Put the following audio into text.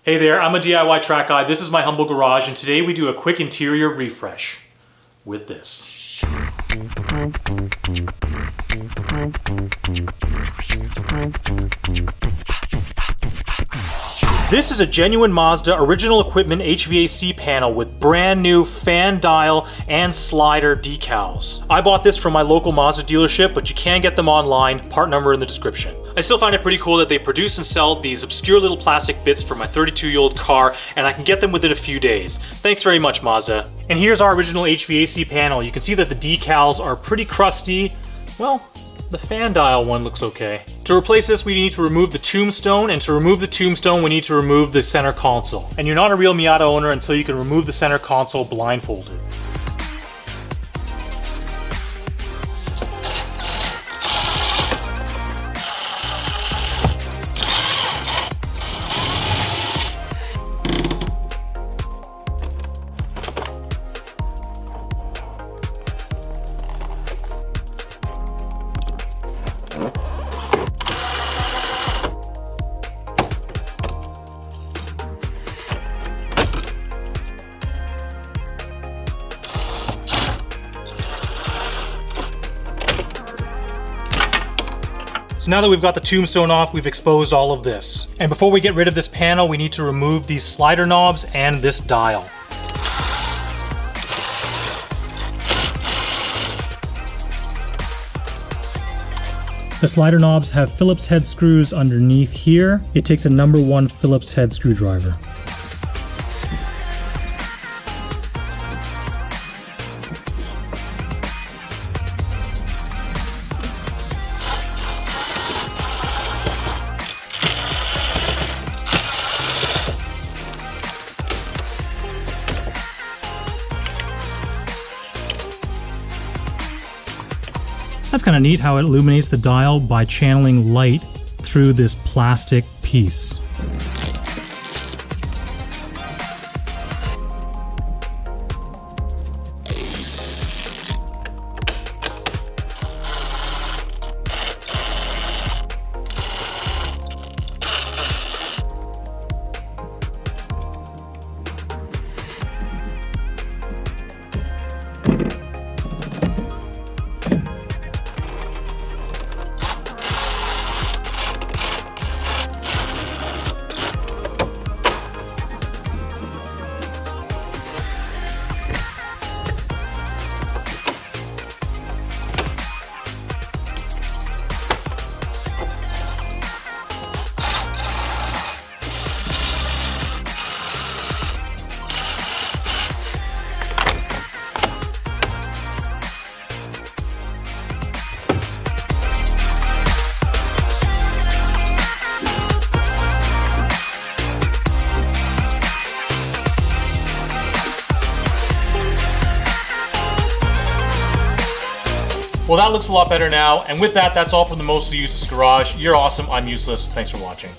Hey there, I'm a DIY track guy. This is my humble garage, and today we do a quick interior refresh with this. This is a genuine Mazda original equipment HVAC panel with brand new fan dial and slider decals. I bought this from my local Mazda dealership, but you can get them online, part number in the description. I still find it pretty cool that they produce and sell these obscure little plastic bits for my 32-year-old car, and I can get them within a few days. Thanks very much, Mazda. And here's our original HVAC panel. You can see that the decals are pretty crusty. Well, the fan dial one looks okay. To replace this, we need to remove the tombstone, and to remove the tombstone, we need to remove the center console. And you're not a real Miata owner until you can remove the center console blindfolded. So now that we've got the tombstone off, we've exposed all of this. And before we get rid of this panel, we need to remove these slider knobs and this dial. The slider knobs have Phillips head screws underneath here. It takes a number 1 Phillips head screwdriver. That's kind of neat how it illuminates the dial by channeling light through this plastic piece. Well, that looks a lot better now, and with that, that's all from the Mostly Useless Garage. You're awesome, I'm useless. Thanks for watching.